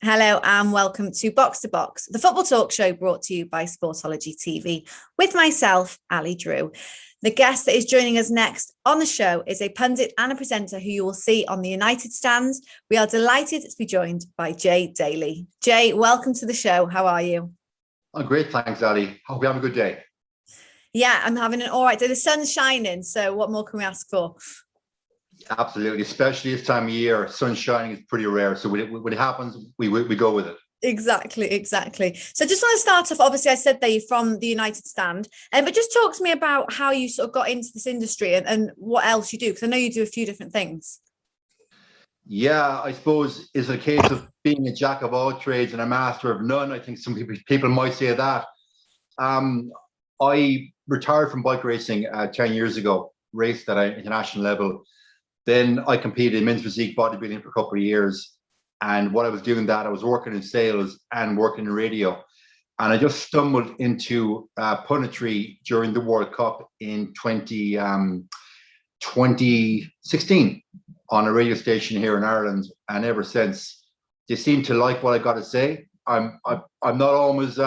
Hello and welcome to Box, the football talk show brought to you by Sportology TV with myself, Ali Drew. The guest that is joining us next on the show is a pundit and a presenter who you will see on the United stands. We are delighted to be joined by Jay Daly. Jay, welcome to the show. How are you? I'm great, thanks, Ali. Hope you have a good day. Yeah, I'm having an all right day. The sun's shining, so what more can we ask for? Absolutely, especially this time of year, sun shining is pretty rare. So when it happens, we go with it. Exactly. So just want to start off, obviously I said that you're from the United stand, but just talk to me about how you sort of got into this industry and what else you do, because I know you do a few different things. Yeah, I suppose it's a case of being a jack of all trades and a master of none. I think some people might say that. I retired from bike racing 10 years ago, raced at an international level. Then I competed in men's physique bodybuilding for a couple of years. And while I was doing that, I was working in sales and working in radio. And I just stumbled into punditry during the World Cup in 2016 on a radio station here in Ireland. And ever since, they seem to like what I got to say. I'm not always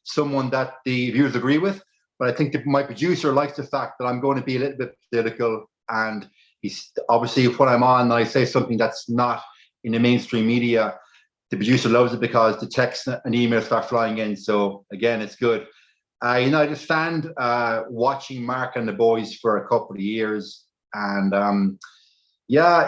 someone that the viewers agree with, but I think that my producer likes the fact that I'm going to be a little bit political, and he's obviously when I'm on and I say something that's not in the mainstream media, the producer loves it because the texts and emails start flying in. So again, it's good. I just stand watching Mark and the boys for a couple of years, and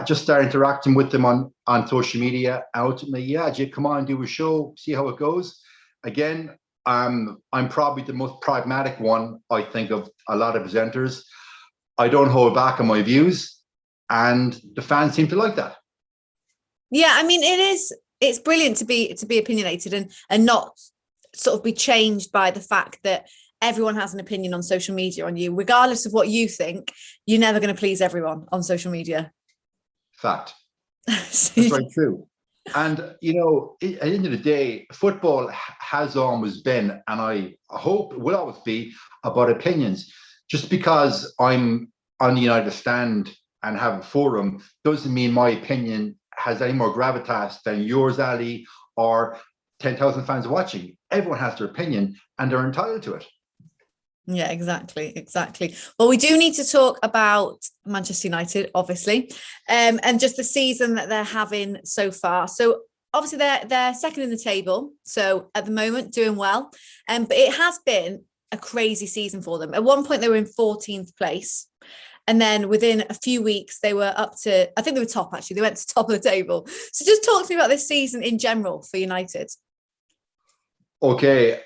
just start interacting with them on social media. Ultimately, Jay, come on, do a show, see how it goes. Again, I'm probably the most pragmatic one, I think, of a lot of presenters. I don't hold back on my views, and the fans seem to like that. Yeah, I mean, it's brilliant to be opinionated and not sort of be changed by the fact that everyone has an opinion on social media on you. Regardless of what you think, you're never going to please everyone on social media. Fact. That's very true. And, at the end of the day, football has always been, and I hope it will always be, about opinions. Just because I'm on the United stand and have a forum doesn't mean my opinion has any more gravitas than yours, Ali, or 10,000 fans watching. Everyone has their opinion and they're entitled to it. Yeah, exactly. Well, we do need to talk about Manchester United, obviously, and just the season that they're having so far. So obviously they're second in the table. So at the moment, doing well. But it has been a crazy season for them. At one point, they were in 14th place. And then within a few weeks, they were up to, I think they were top, actually. They went to top of the table. So just talk to me about this season in general for United. Okay.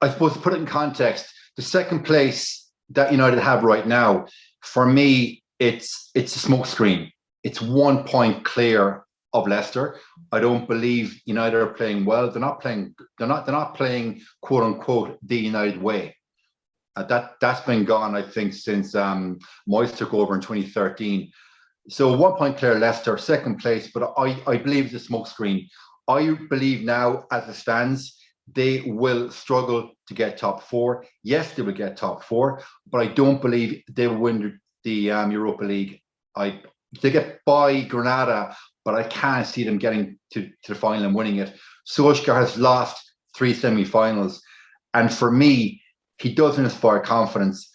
I suppose to put it in context, the second place that United have right now, for me, it's a smokescreen. It's 1 point clear of Leicester. I don't believe United are playing well. They're not playing quote unquote the United way. That's been gone, I think, since Moyes took over in 2013. So 1 point clear Leicester, second place, but I believe it's a smokescreen. I believe now, as it stands, they will struggle to get top four. Yes, they will get top four, but I don't believe they will win the Europa League. They get by Granada, but I can't see them getting to the final and winning it. Solskjaer has lost 3 semi-finals, and for me, he doesn't inspire confidence.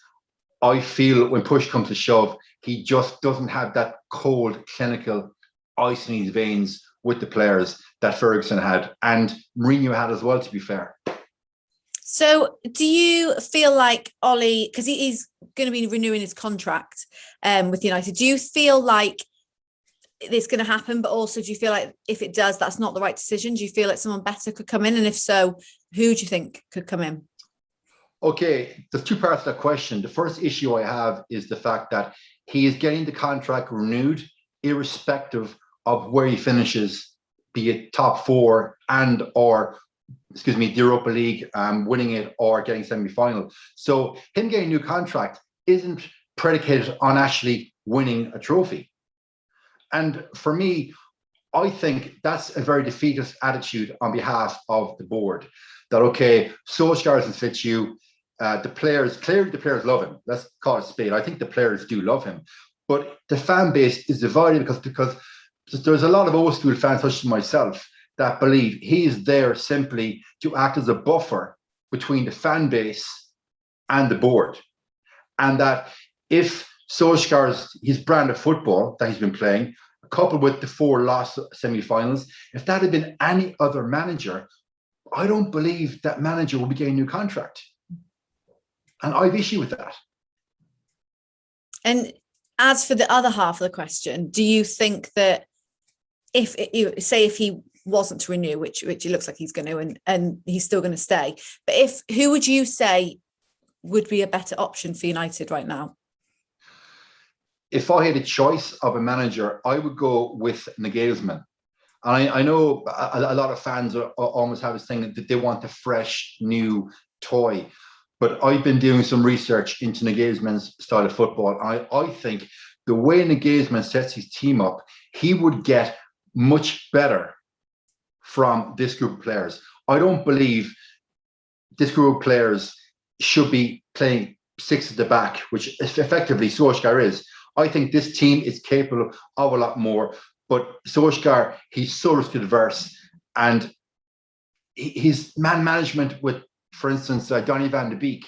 I feel when push comes to shove, he just doesn't have that cold, clinical ice in his veins with the players that Ferguson had, and Mourinho had as well, to be fair. So do you feel like Ole, because he's going to be renewing his contract with United, do you feel like it's going to happen, but also do you feel like if it does, that's not the right decision? Do you feel like someone better could come in? And if so, who do you think could come in? Okay, there's 2 parts to that question. The first issue I have is the fact that he is getting the contract renewed irrespective of where he finishes, be it top 4 the Europa League, winning it or getting semi-final. So him getting a new contract isn't predicated on actually winning a trophy. And for me, I think that's a very defeatist attitude on behalf of the board. That, okay, Solskjaer doesn't fit you. The players love him. Let's call it a spade. I think the players do love him. But the fan base is divided because there's a lot of old school fans, such as myself, that believe he is there simply to act as a buffer between the fan base and the board. And that if Solskjaer's his brand of football that he's been playing, coupled with the 4 lost semi-finals, if that had been any other manager, I don't believe that manager will be getting a new contract. And I've issue with that. And as for the other half of the question, do you think that if he wasn't to renew, which it looks like he's going to, and he's still going to stay, but who would you say would be a better option for United right now? If I had a choice of a manager, I would go with Nagelsmann. And I know a lot of fans almost have this thing that they want a fresh, new toy. But I've been doing some research into Nagelsmann's style of football. I think the way Nagelsmann sets his team up, he would get much better from this group of players. I don't believe this group of players should be playing 6 at the back, which effectively Solskjaer is. I think this team is capable of a lot more. But Solskjaer, he's so risk adverse, and his man management with, for instance, Donny van de Beek,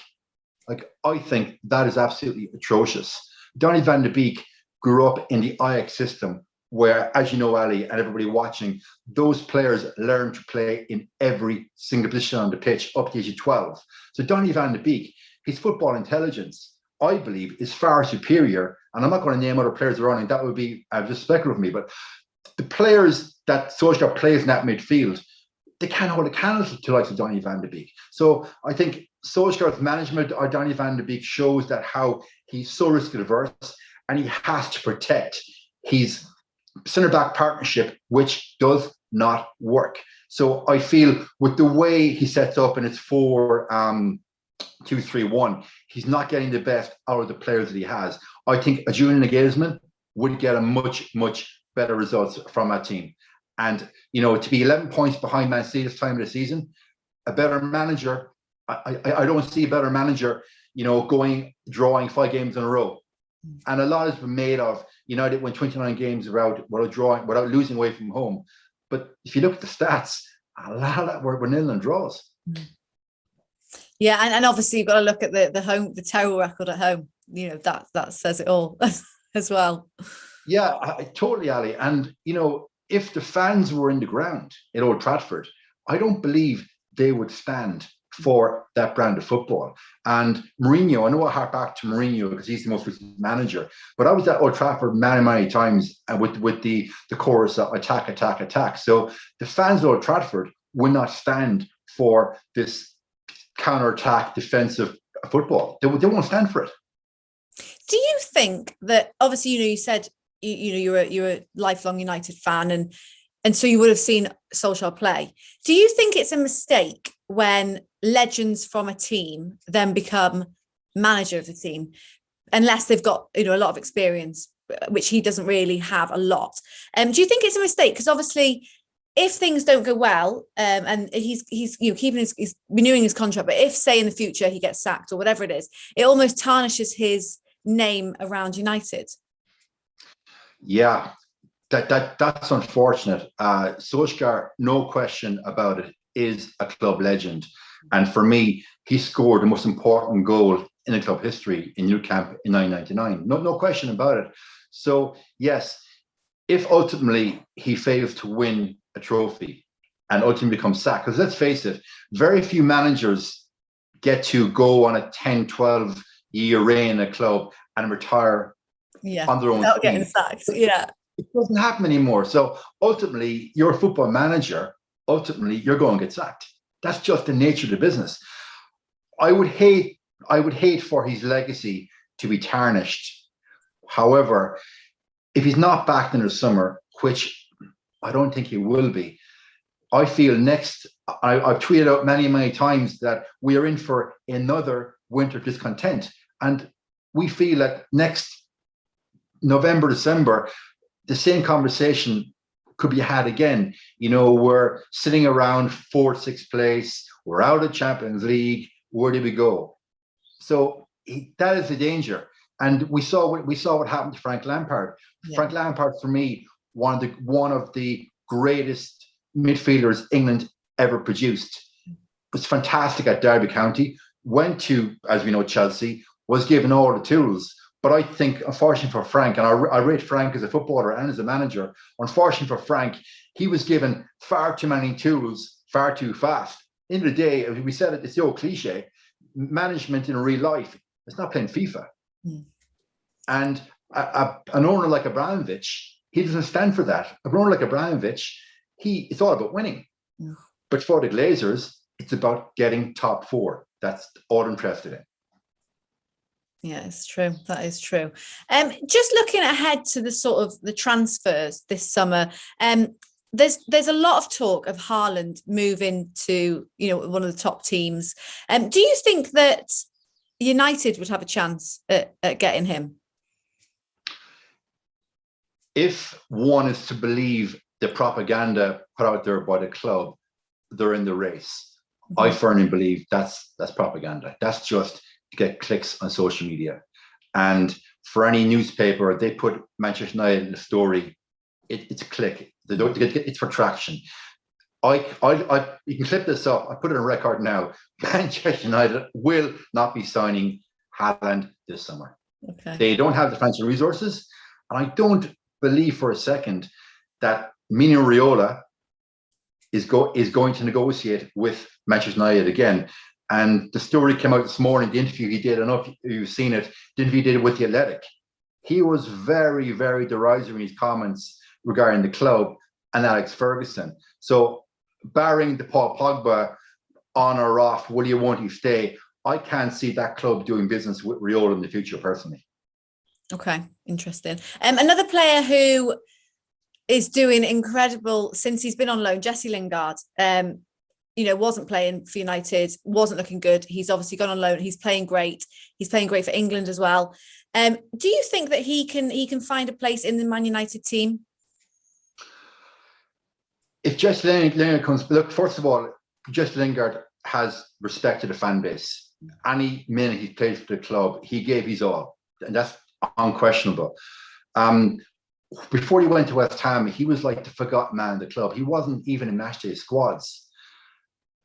like, I think that is absolutely atrocious. Donny van de Beek grew up in the Ajax system, where, as you know, Ali, and everybody watching, those players learn to play in every single position on the pitch up to age of 12. So Donny van de Beek, his football intelligence, I believe, is far superior. And I'm not going to name other players around him. That would be just speculative of me. But the players that Solskjaer plays in that midfield, they can't hold a candle to the likes of Donny van de Beek. So I think Solskjaer's management of Donny van de Beek shows that how he's so risk averse, and he has to protect his centre-back partnership, which does not work. So I feel with the way he sets up in its 4-2-3-1, he's not getting the best out of the players that he has. I think a Julian Nagelsmann would get a much, much better results from that team. And, to be 11 points behind Man City this time of the season, a better manager, I don't see a better manager, drawing 5 games in a row. And a lot has been made of United win 29 games without losing away from home. But if you look at the stats, a lot of that were nil and draws. Yeah, and obviously you've got to look at the terrible record at home. That says it all as well. Yeah, I totally, Ali. And if the fans were in the ground at Old Trafford, I don't believe they would stand for that brand of football. And Mourinho, I know I hark back to Mourinho because he's the most recent manager, but I was at Old Trafford many, many times with the chorus of attack, attack, attack. So the fans of Old Trafford will not stand for this counter-attack defensive football. They won't stand for it. Do you think that, obviously, you said you're a lifelong United fan, and so you would have seen Solskjaer play. Do you think it's a mistake when legends from a team then become manager of the team, unless they've got a lot of experience, which he doesn't really have a lot? Do you think it's a mistake? Because obviously, if things don't go well, and he's he's renewing his contract, but if, say, in the future he gets sacked or whatever it is, it almost tarnishes his name around United. Yeah, that's unfortunate. Solskjaer, no question about it, is a club legend. And for me, he scored the most important goal in the club history in Nou Camp in 1999. No question about it. So, yes, if ultimately he fails to win a trophy and ultimately becomes sacked, because let's face it, very few managers get to go on a 10, 12-year reign in a club and retire on their own without getting sacked. Yeah. It doesn't happen anymore. So ultimately, you're a football manager. Ultimately, you're going to get sacked. That's just the nature of the business. I would hate for his legacy to be tarnished. However, if he's not back in the summer, which I don't think he will be, I feel I've tweeted out many, many times that we are in for another winter discontent. And we feel that next November, December, the same conversation could be had again. We're sitting around 4th, 6th place. We're out of Champions League. Where do we go? So that is the danger. And we saw what happened to Frank Lampard. Yeah. Frank Lampard, for me, one of the greatest midfielders England ever produced. Was fantastic at Derby County, went to, as we know, Chelsea, was given all the tools. But I think, unfortunately for Frank, and I rate Frank as a footballer and as a manager, unfortunately for Frank, he was given far too many tools, far too fast. In the day, we said it, it's the old cliche, management in real life, it's not playing FIFA. Mm. And an owner like Abramovich, he doesn't stand for that. An owner like Abramovich, it's all about winning. Mm. But for the Glazers, it's about getting top four. That's all I'm interested in. Yeah, it's true. That is true. Just looking ahead to the sort of the transfers this summer, there's a lot of talk of Haaland moving to, you know, one of the top teams. Do you think that United would have a chance at getting him? If one is to believe the propaganda put out there by the club, they're in the race. Mm-hmm. I firmly believe that's propaganda. That's just to get clicks on social media. And for any newspaper, they put Manchester United in the story, it's a click. It's for traction. You can clip this up. I put it on record now. Manchester United will not be signing Haaland this summer. Okay. They don't have the financial resources. And I don't believe for a second that Mino Raiola is going to negotiate with Manchester United again. And the story came out this morning, the interview he did, I don't know if you've seen it, the interview he did with The Athletic. He was very, very derisive in his comments regarding the club and Alex Ferguson. So barring the Paul Pogba on or off, will you, won't you stay, I can't see that club doing business with Raiola in the future, personally. Okay, interesting. Another player who is doing incredible since he's been on loan, Jesse Lingard, you know, wasn't playing for United, wasn't looking good. He's obviously gone on loan. He's playing great. He's playing great for England as well. Do you think that he can find a place in the Man United team? If Jesse Lingard comes, look, first of all, Jesse Lingard has respected the fan base. Any minute he played for the club, he gave his all, and that's unquestionable. Before he went to West Ham, he was like the forgotten man in the club. He wasn't even in matchday squads.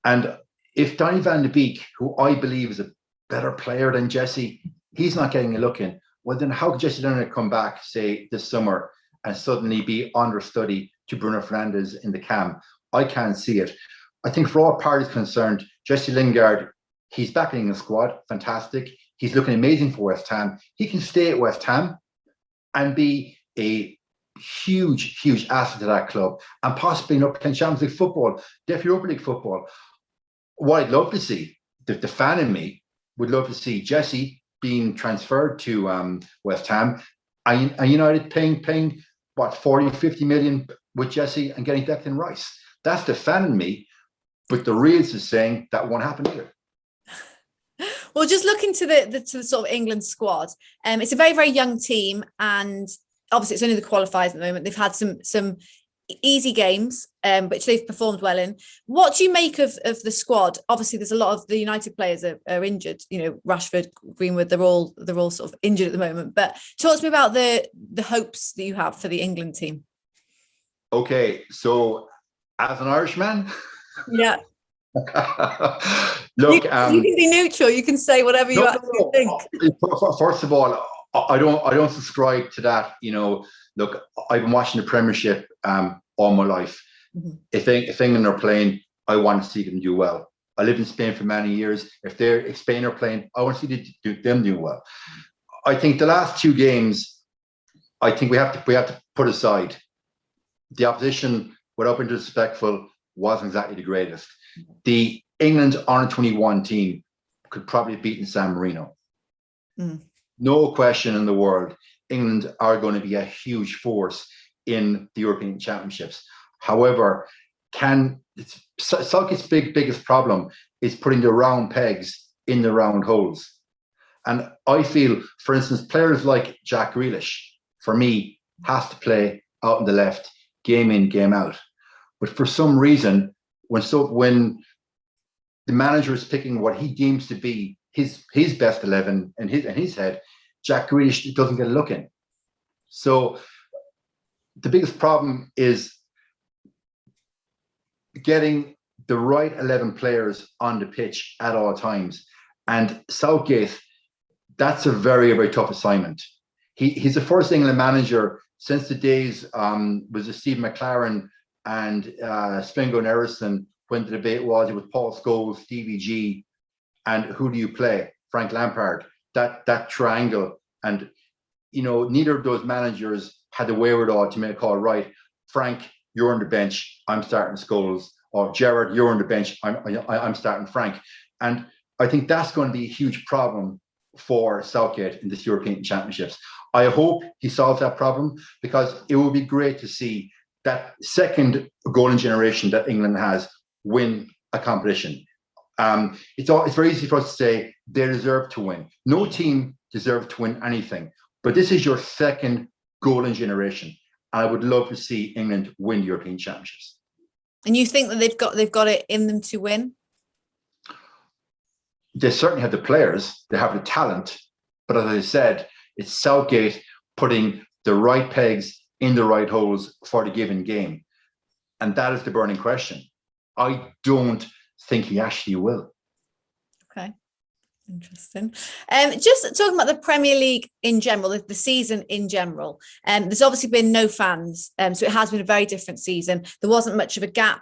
And if Donny van de Beek, who I believe is a better player than Jesse, he's not getting a look in, well, then how could Jesse Lingard come back, say, this summer and suddenly be understudy to Bruno Fernandes in the cam? I can't see it. I think for all parties concerned, Jesse Lingard, he's back in the squad, fantastic. He's looking amazing for West Ham. He can stay at West Ham and be a huge, huge asset to that club, and possibly playing Champions League football, definitely Europa League football. What I'd love to see, the fan in me would love to see Jesse being transferred to West Ham, and United paying what, 40, 50 million with Jesse and getting Declan Rice. That's the fan in me, but the reals is saying that won't happen either. Well, just looking to the sort of England squad, it's a very, very young team, and obviously it's only the qualifiers at the moment. They've had some easy games, which they've performed well in. What do you make of the squad? Obviously, there's a lot of the United players are injured. You know, Rashford, Greenwood, they're all sort of injured at the moment. But talk to me about the hopes that you have for the England team. Okay, as an Irishman, yeah. Look, you can be neutral. You can say whatever you actually think. First of all, I don't subscribe to that. You know, look, I've been watching the Premiership all my life. Mm-hmm. If England are playing, I want to see them do well. I lived in Spain for many years. If Spain are playing, I want to see them do well. I think the last two games, I think we have to put aside the opposition. Without being disrespectful, wasn't exactly the greatest. The England under-21 team could probably have beaten San Marino. Mm. No question in the world, England are going to be a huge force in the European Championships. However, Southgate's biggest problem is putting the round pegs in the round holes. And I feel, for instance, players like Jack Grealish, for me, has to play out on the left, game in, game out. But for some reason, when the manager is picking what he deems to be his best 11 in his head, Jack Grealish doesn't get a look in. So the biggest problem is getting the right 11 players on the pitch at all times. And Southgate, that's a very, very tough assignment. He's the first England manager since the days was it Steve McLaren and Spingo and Erison, when the debate was it was Paul Scholes, Stevie G, and who do you play? Frank Lampard. That triangle. And neither of those managers had the wherewithal to make a call, right? Frank, you're on the bench, I'm starting Scholes. Or Gerrard, you're on the bench, I'm starting Frank. And I think that's going to be a huge problem for Southgate in this European Championships. I hope he solves that problem, because it would be great to see that second golden generation that England has win a competition. It's very easy for us to say they deserve to win. No team deserves to win anything, but this is your second golden generation. I would love to see England win the European Championships. And you think that they've got it in them to win? They certainly have the players, they have the talent, but as I said, it's Southgate putting the right pegs in the right holes for the given game. And that is the burning question. I don't think he actually will. Okay. Interesting. Just talking about the Premier League in general, the season in general. There's obviously been no fans, so it has been a very different season. There wasn't much of a gap,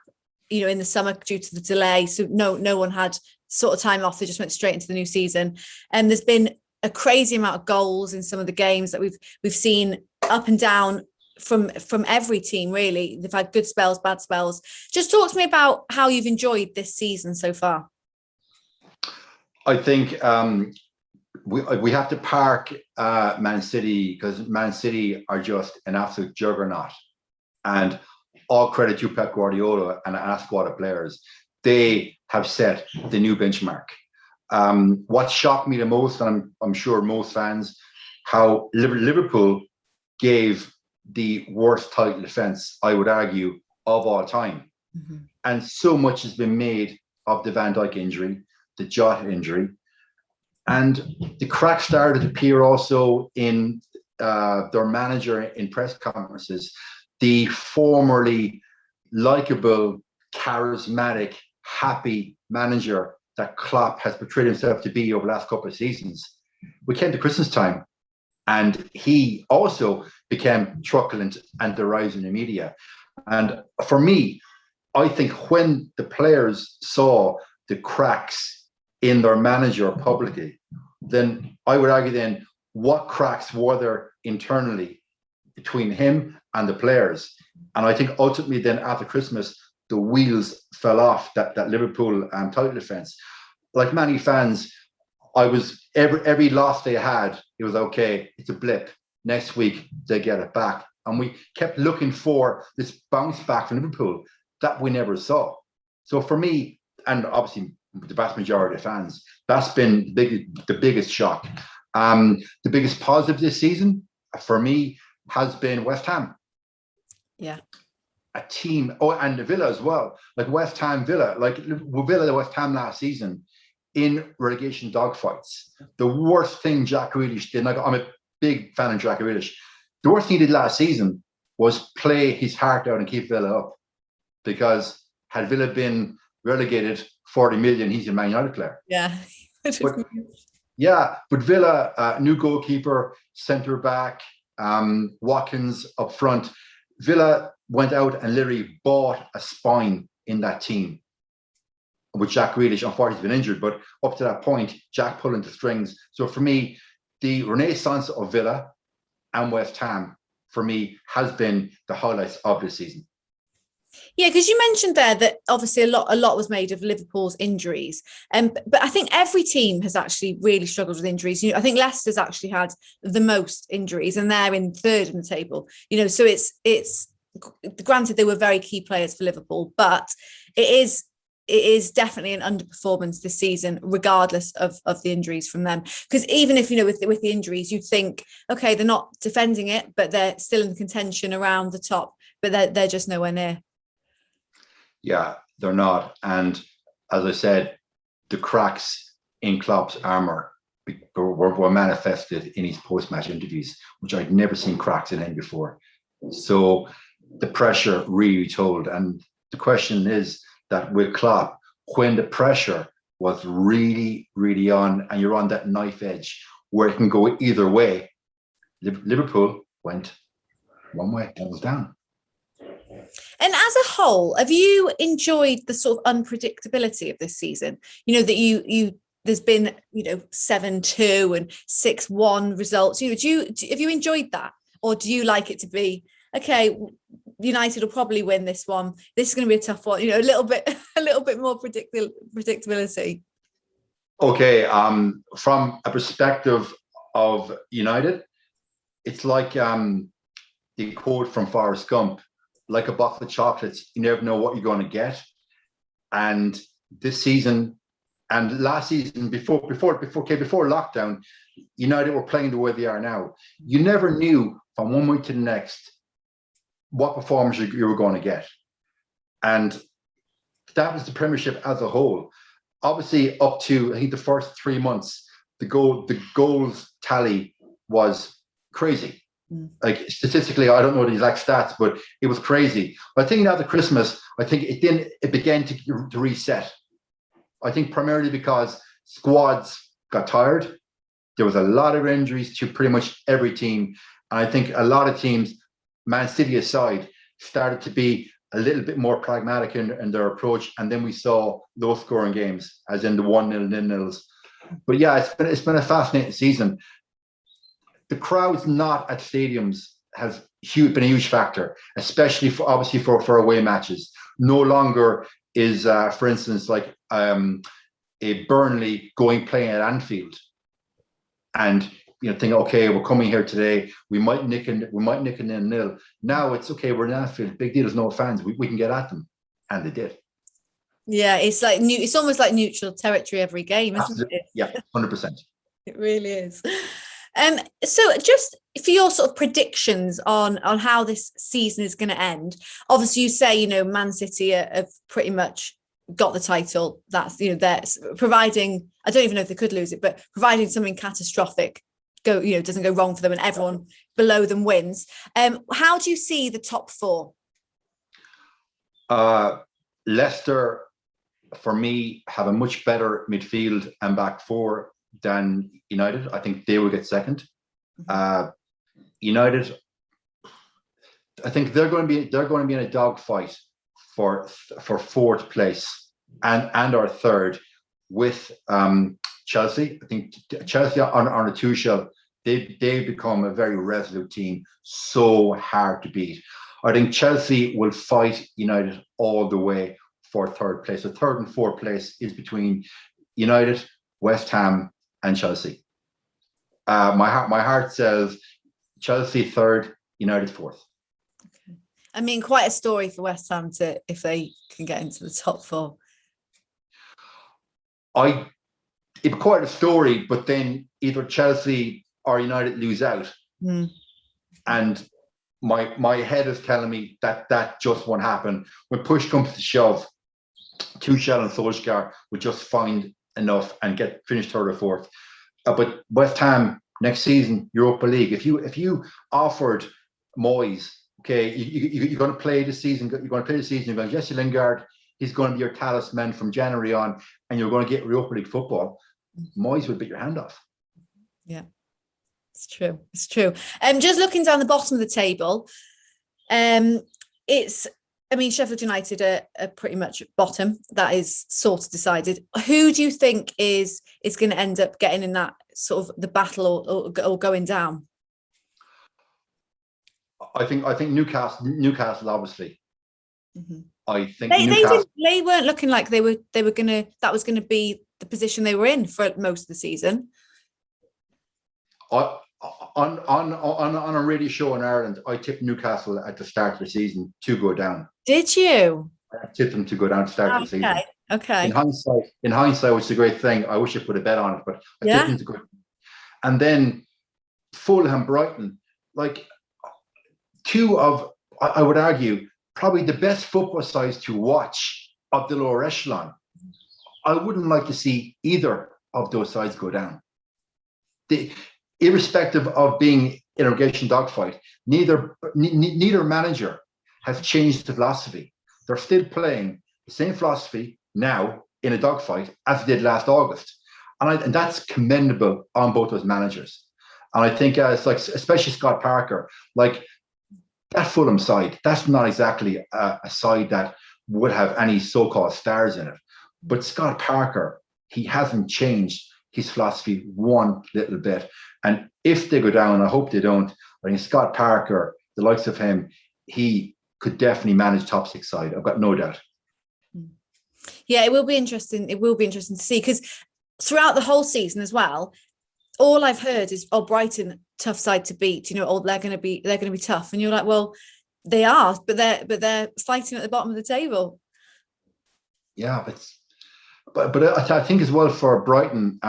in the summer due to the delay. So no one had sort of time off. They just went straight into the new season. And there's been a crazy amount of goals in some of the games that we've seen up and down from every team, really. They've had good spells, bad spells. Just talk to me about how you've enjoyed this season so far. I think we have to park Man City, because Man City are just an absolute juggernaut. And all credit to Pep Guardiola and a squad of players. They have set the new benchmark. What shocked me the most, and I'm sure most fans, how Liverpool gave the worst title defense, I would argue, of all time. Mm-hmm. And so much has been made of the Van Dijk injury, the Jota injury, and the cracks started to appear also in their manager in press conferences. The formerly likable, charismatic, happy manager that Klopp has portrayed himself to be over the last couple of seasons. We came to Christmas time, and he also became truculent and derised in the media. And for me, I think when the players saw the cracks in their manager publicly, then I would argue then what cracks were there internally between him and the players. And I think ultimately then after Christmas, the wheels fell off that Liverpool title defense. Like many fans, I was every loss they had, it was okay, it's a blip. Next week they get it back. And we kept looking for this bounce back from Liverpool that we never saw. So for me, and obviously the vast majority of fans, that's been the biggest shock. The biggest positive this season for me has been West Ham. Yeah. A team, and the Villa as well. Like West Ham, Villa, the West Ham last season in relegation dogfights. The worst thing Jack Grealish did, I'm a big fan of Jack Grealish. The worst thing he did last season was play his heart out and keep Villa up. Because had Villa been relegated 40 million, he's a Man United player. Yeah. But Villa, new goalkeeper, centre back, Watkins up front. Villa went out and literally bought a spine in that team. With Jack Grealish, unfortunately, he's been injured, but up to that point, Jack pulling the strings. So for me, the renaissance of Villa and West Ham, for me, has been the highlights of this season. Yeah, because you mentioned there that obviously a lot was made of Liverpool's injuries, but I think every team has actually really struggled with injuries. I think Leicester's actually had the most injuries, and they're in third in the table. So it's granted they were very key players for Liverpool, but it is definitely an underperformance this season, regardless of the injuries from them. Because even if with the injuries, you'd think, okay, they're not defending it, but they're still in contention around the top, but they're just nowhere near. Yeah, they're not. And as I said, the cracks in Klopp's armour were manifested in his post-match interviews, which I'd never seen cracks in him before. So the pressure really told. And the question is, that with Klopp, when the pressure was really, really on, and you're on that knife edge where it can go either way, Liverpool went one way, that was down. And as a whole, have you enjoyed the sort of unpredictability of this season? You know, that you there's been, 7-2 and 6-1 results. Have you enjoyed that? Or do you like it to be, okay, United will probably win this one. This is going to be a tough one, a little bit more predictability. Okay, from a perspective of United, it's like the quote from Forrest Gump, like a box of chocolates, you never know what you're going to get. And this season and last season, before lockdown, United were playing the way they are now. You never knew from one week to the next what performance you were going to get. And that was the Premiership as a whole. Obviously, up to, I think, the first 3 months, the goals tally was crazy. Like, statistically, I don't know the exact stats, but it was crazy. But I think now the Christmas, I think it began to reset. I think primarily because squads got tired. There was a lot of injuries to pretty much every team. And I think a lot of teams, Man City aside, started to be a little bit more pragmatic in their approach. And then we saw low scoring games, as in the 1-0 nil-nils. But yeah, it's been a fascinating season. The crowds not at stadiums has been a huge factor, especially for away matches. No longer is, for instance, like a Burnley playing at Anfield, and think, okay, we're coming here today. We might nick a nil. Now it's okay. We're in Anfield. Big deal. There's no fans. We can get at them, and they did. Yeah, it's like it's almost like neutral territory every game, isn't Absolutely. it? Yeah, 100%. It really is. So just for your sort of predictions on how this season is going to end, obviously you say, Man City have pretty much got the title. That's, they're providing, I don't even know if they could lose it, but providing something catastrophic doesn't go wrong for them and everyone below them wins. How do you see the top four? Leicester, for me, have a much better midfield and back four than United. I think they will get second. United, I think they're going to be in a dogfight for fourth place and our third with Chelsea. I think Chelsea on a Tuchel, they've become a very resolute team, so hard to beat. I think Chelsea will fight United all the way for third place. So third and fourth place is between United, West Ham, and Chelsea. My heart says Chelsea third, United fourth. Okay. I mean, quite a story for West Ham if they can get into the top four. It's quite a story, but then either Chelsea or United lose out, and my head is telling me that just won't happen. When push comes to shove, Tuchel and Solskjaer would just find enough and finish third or fourth. But West Ham next season, Europa League. If you offered Moyes, okay, you're going to play the season. You're going to go, Jesse Lingard. He's going to be your talisman from January on, and you're going to get Europa League football. Moyes would bit your hand off. Yeah, it's true. It's true. Just looking down the bottom of the table, Sheffield United are pretty much bottom. That is sort of decided. Who do you think is going to end up getting in that sort of the battle or going down? I think Newcastle obviously. Mm-hmm. I think they weren't looking like they were gonna. That was going to be the position they were in for most of the season. On a radio show in Ireland, I tipped Newcastle at the start of the season to go down. Did you? I tipped them to go down to start of the season. Okay. In hindsight, which is a great thing, I wish I put a bet on it, but I tipped them to go. And then Fulham, Brighton, like two of, I would argue, probably the best football sides to watch of the lower echelon. I wouldn't like to see either of those sides go down. Irrespective of being in a relegation dogfight, neither manager has changed the philosophy. They're still playing the same philosophy now in a dogfight as he did last August. And that's commendable on both those managers. And I think it's like, especially Scott Parker, like that Fulham side, that's not exactly a side that would have any so-called stars in it. But Scott Parker, he hasn't changed his philosophy one little bit. And if they go down, I hope they don't, I think Scott Parker, the likes of him, he could definitely manage top six side. I've got no doubt. Yeah, it will be interesting. It will be interesting to see, because throughout the whole season as well, all I've heard is, oh, Brighton, tough side to beat. You know, oh, they're going to be tough, and you're like, well, they are, but they're fighting at the bottom of the table. Yeah, but I think as well for Brighton,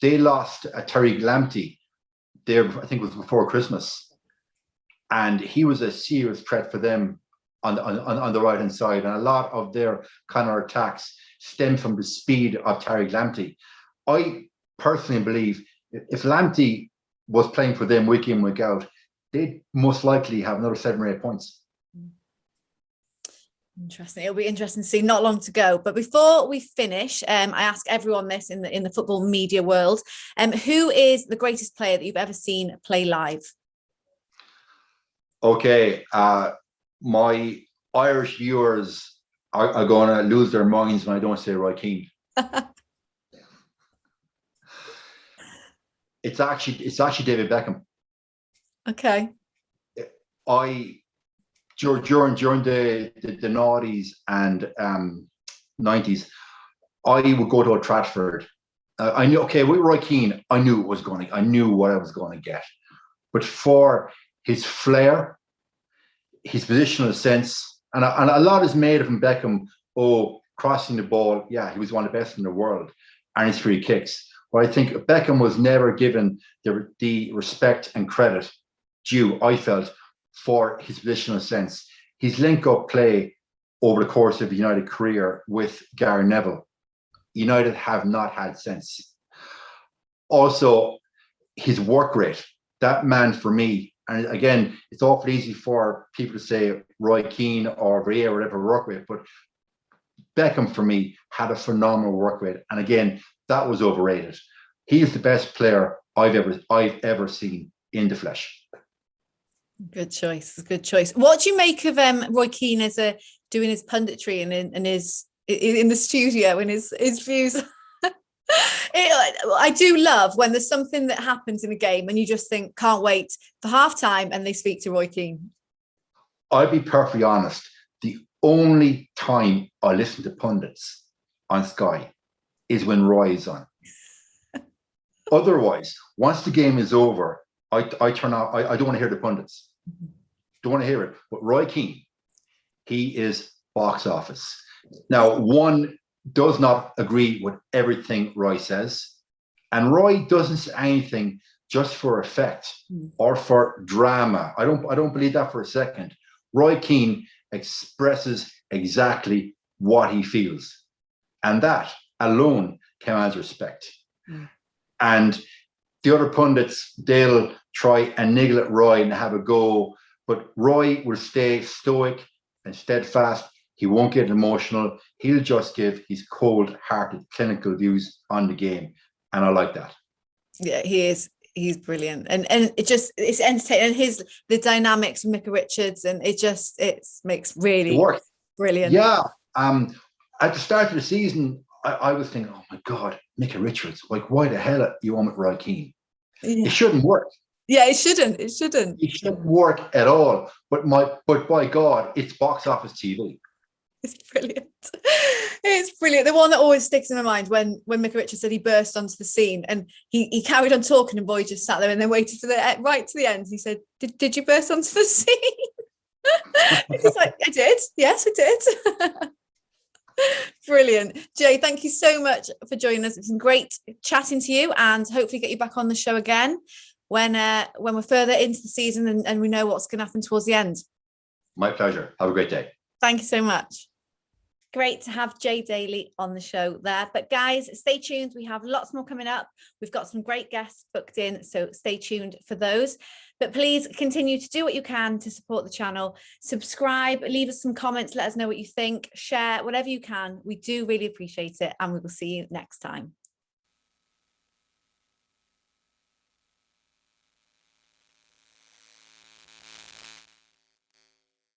they lost Terry Lamptey there. I think it was before Christmas, and he was a serious threat for them on the right hand side, and a lot of their counter attacks stem from the speed of Terry Lamptey. I personally believe if Lamptey was playing for them week in, week out, they'd most likely have another 7 or 8 points. Interesting. It'll be interesting to see. Not long to go. But before we finish, I ask everyone this in the football media world: who is the greatest player that you've ever seen play live? Okay, my Irish viewers are going to lose their minds when I don't say Roy Keane. It's actually David Beckham. Okay. During the noughties and 90s, I would go to a Stratford. I knew, okay, with Roy Keane, I knew what I was going to get. But for his flair, his positional sense, and a lot is made of him, Beckham, crossing the ball. Yeah, he was one of the best in the world, and his free kicks. But I think Beckham was never given the respect and credit due, I felt, for his positional sense. His link-up play over the course of the United career with Gary Neville, United have not had sense. Also, his work rate, that man for me, and again, it's awfully easy for people to say Roy Keane or Vieira or whatever work rate, but Beckham for me had a phenomenal work rate. And again, that was overrated. He is the best player I've ever seen in the flesh. Good choice. Good choice. What do you make of Roy Keane as doing his punditry and his in the studio and his views? I do love when there's something that happens in a game and you just think, can't wait for half time, and they speak to Roy Keane. I'll be perfectly honest. The only time I listen to pundits on Sky is when Roy is on. Otherwise, once the game is over, I turn off. I don't want to hear the pundits. Don't want to hear it. But Roy Keane, he is box office. Now, one does not agree with everything Roy says, and Roy doesn't say anything just for effect or for drama. I don't believe that for a second. Roy Keane expresses exactly what he feels, and that alone commands respect. And the other pundits, they'll try and niggle at Roy and have a go, but Roy will stay stoic and steadfast. He won't get emotional. He'll just give his cold-hearted clinical views on the game, and I like that. Yeah, he is. He's brilliant, and it's entertaining. And the dynamics of Micah Richards, and it makes really brilliant. Yeah. At the start of the season, I was thinking, oh my God, Micah Richards, like, why the hell are you on with Roy Keane? Yeah. It shouldn't work. Yeah, it shouldn't. It shouldn't work at all. But by God, it's box office TV. It's brilliant. It's brilliant. The one that always sticks in my mind when Micah Richards said he burst onto the scene, and he carried on talking, and Boy just sat there and then waited for right to the end. He said, "Did you burst onto the scene?" He's like, "I did. Yes, I did." Brilliant. Jay, thank you so much for joining us. It's been great chatting to you, and hopefully get you back on the show again when we're further into the season and we know what's going to happen towards the end. My pleasure. Have a great day. Thank you so much. Great to have Jay Daly on the show there. But guys, stay tuned. We have lots more coming up. We've got some great guests booked in, so stay tuned for those. But please continue to do what you can to support the channel. Subscribe, leave us some comments, let us know what you think, share, whatever you can. We do really appreciate it, and we will see you next time.